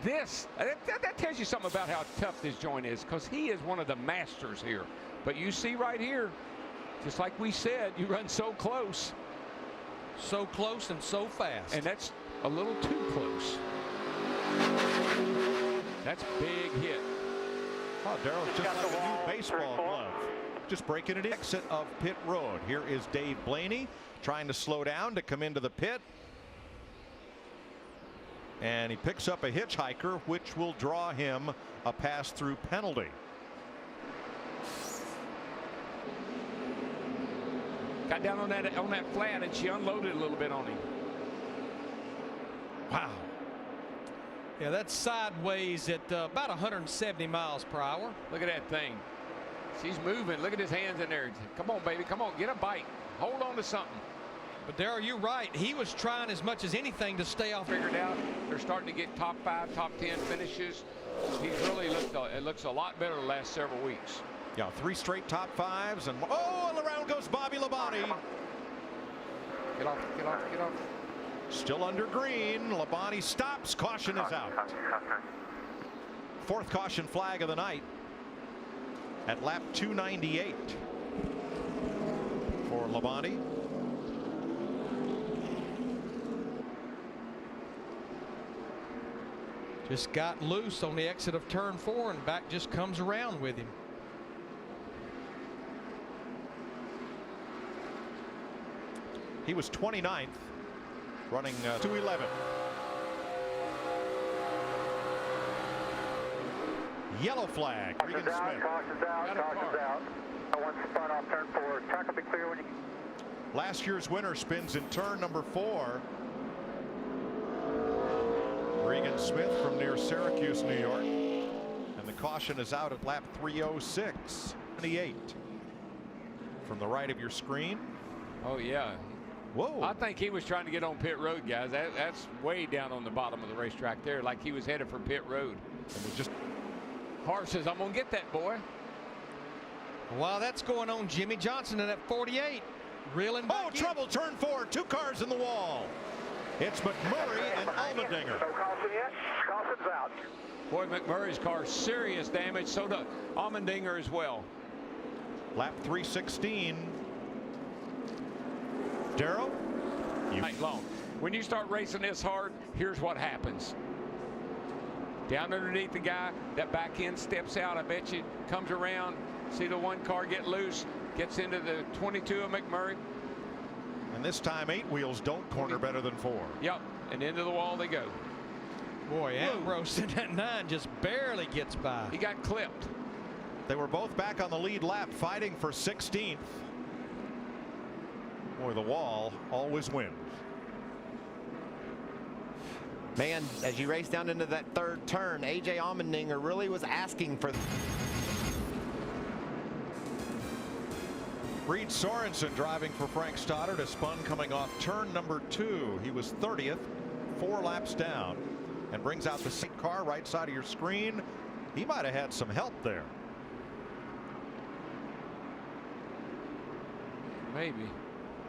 this, that tells you something about how tough this joint is, because he is one of the masters here. But you see right here, just like we said, you run so close. So close and so fast. And that's a little too close. That's a big hit. Oh, Darrell's just like a new baseball glove. Just breaking it in. Exit of pit road. Here is Dave Blaney trying to slow down to come into the pit. And he picks up a hitchhiker, which will draw him a pass-through penalty. Got down on that flat, and she unloaded a little bit on him. Wow. Yeah, that's sideways at about 170 miles per hour. Look at that thing. She's moving. Look at his hands in there. Come on, baby. Come on. Get a bite. Hold on to something. But Darrell, you're right. He was trying as much as anything to stay off. Figured out. They're starting to get top 5, top 10 finishes. He's really looked. It looks a lot better the last several weeks. Yeah, 3 straight top 5s, and and around goes Bobby Labonte. Get off. Get off. Get off. Still under green. Labonte stops. Caution is out. 4th caution flag of the night at lap 298 for Labonte. Just got loose on the exit of turn 4, and back just comes around with him. He was 29th, running 2:11. Yellow flag. Regan Smith. Caution's out. One spun off turn 4. Track will be clear when you. Last year's winner spins in turn number 4. Regan Smith from near Syracuse, New York. And the caution is out at lap 3:06. 28. From the right of your screen. Oh, yeah. Whoa. I think he was trying to get on pit road, guys. That's way down on the bottom of the racetrack there, like he was headed for pit road. And was just. Hart says, I'm going to get that, boy. While that's going on, Jimmy Johnson in that 48. Reeling back in. Trouble, turn 4. 2 cars in the wall. It's McMurray and Allmendinger. No caution yet. Caution's out. Boy, McMurray's car, serious damage. So does Allmendinger as well. Lap 316. Darrell? Night long. When you start racing this hard, here's what happens. Down underneath the guy, that back end steps out. I bet you comes around. See the one car get loose, gets into the 22 of McMurray. And this time 8 wheels don't corner better than 4. Yep, and into the wall they go. Boy, Ambrose in that 9 just barely gets by. He got clipped. They were both back on the lead lap, fighting for 16th. Boy, the wall always wins. Man, as you race down into that 3rd turn, A.J. Allmendinger really was asking for. Reed Sorensen driving for Frank Stoddard, a spun coming off turn number 2. He was 30th, 4 laps down, and brings out the seat car right side of your screen. He might have had some help there. Maybe.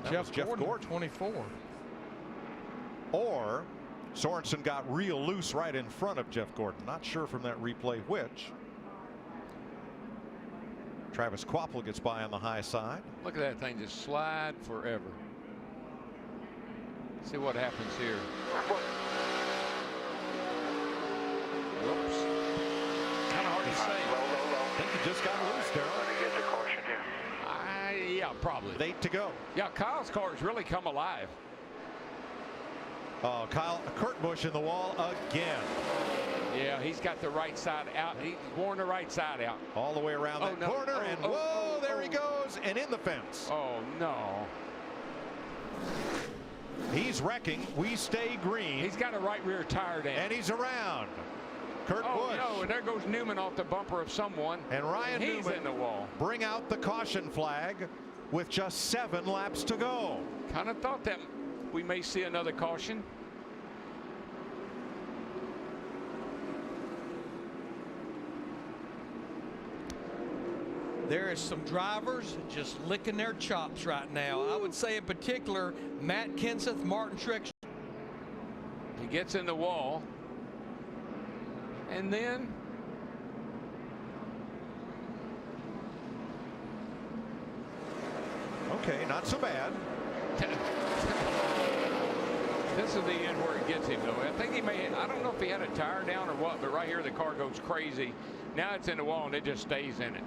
Jeff Gordon, 24. Or Sorensen got real loose right in front of Jeff Gordon. Not sure from that replay which. Travis Kvapil gets by on the high side. Look at that thing just slide forever. See what happens here. Whoops. Kind of hard to say. I think he just got loose, Darrell. Yeah, probably. With 8 to go. Yeah, Kyle's car has really come alive. Oh, Kurt Busch in the wall again. Yeah, he's got the right side out. He's worn the right side out. All the way around that corner, and whoa, there he goes, and in the fence. Oh, no. He's wrecking. We stay green. He's got a right rear tire down. And he's around. Kurt Busch. No, and there goes Newman off the bumper of someone. And Ryan He's Newman in the wall. Bring out the caution flag with just 7 laps to go. Kind of thought that we may see another caution. There is some drivers just licking their chops right now. I would say in particular, Matt Kenseth, Martin Truex. He gets in the wall. and then Okay, not so bad. this is the end where it gets him, though. I think he may, I don't know if he had a tire down or what, but right here the car goes crazy. Now it's in the wall and it just stays in it.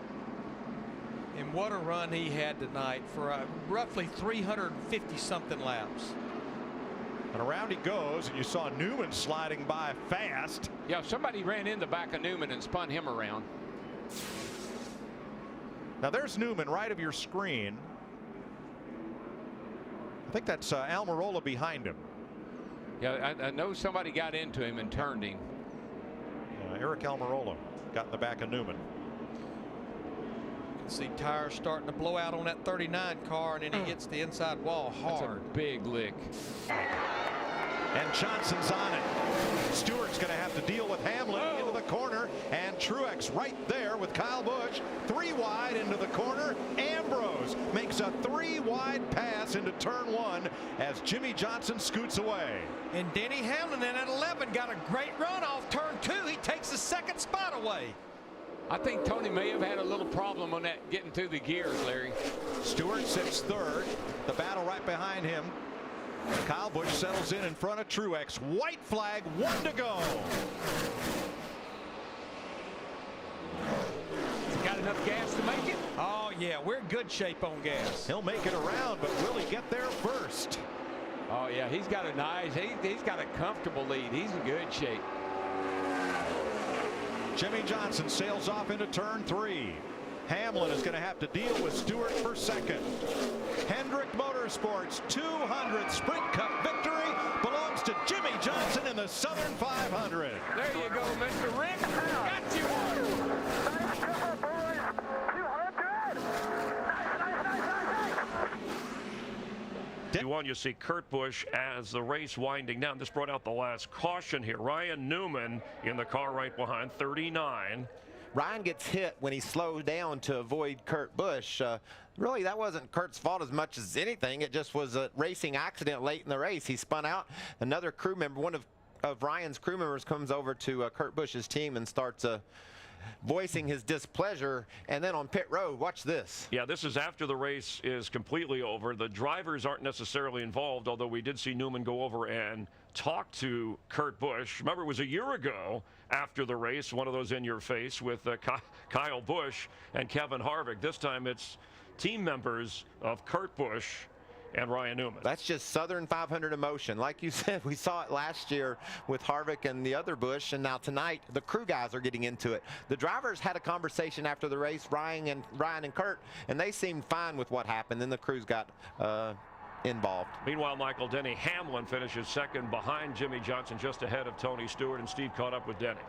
And what a run he had tonight for roughly 350 something laps. And around he goes, and you saw Newman sliding by fast. Yeah, somebody ran in the back of Newman and spun him around. Now there's Newman right of your screen. I think that's Almirola behind him. Yeah, I know somebody got into him and turned him. Eric Almirola got in the back of Newman. You can see tires starting to blow out on that 39 car, and then he hits the inside wall hard. That's a big lick. And Johnson's on it. Stewart's going to have to deal with Hamlin into the corner, and Truex right there with Kyle Busch. 3 wide into the corner. Ambrose makes a 3 wide pass into turn 1 as Jimmy Johnson scoots away. And Denny Hamlin in at 11 got a great run off turn 2. He takes the 2nd spot away. I think Tony may have had a little problem on that getting through the gears, Larry. Stewart sits 3rd. The battle right behind him. Kyle Busch settles in front of Truex. White flag, 1 to go. Got enough gas to make it? Oh, yeah, we're in good shape on gas. He'll make it around, but will he get there first? Oh, yeah, he's got a nice, he's got a comfortable lead. He's in good shape. Jimmy Johnson sails off into turn 3. Hamlin is going to have to deal with Stewart for 2nd. Hendrick Motorsports 200th Sprint Cup victory belongs to Jimmy Johnson in the Southern 500. There you go, Mr. Rick. Got you one. Nice job, boys. 200. Nice. One, you see Kurt Busch as the race winding down. This brought out the last caution here. Ryan Newman in the car right behind, 39. Ryan gets hit when he slowed down to avoid Kurt Busch. Really, that wasn't Kurt's fault as much as anything. It just was a racing accident late in the race. He spun out. Another crew member, one of Ryan's crew members, comes over to Kurt Busch's team and starts voicing his displeasure. And then on pit road, watch this. Yeah, this is after the race is completely over. The drivers aren't necessarily involved, although we did see Newman go over and talk to Kurt Busch. Remember, it was a year ago after the race, one of those in your face with Kyle Busch and Kevin Harvick. This time it's team members of Kurt Busch and Ryan Newman. That's just Southern 500 emotion. Like you said, we saw it last year with Harvick and the other Busch, and now tonight the crew guys are getting into it. The drivers had a conversation after the race, Ryan and Kurt, and they seemed fine with what happened. Then the crews got involved. Meanwhile, Michael, Denny Hamlin finishes 2nd behind Jimmy Johnson, just ahead of Tony Stewart, and Steve caught up with Denny.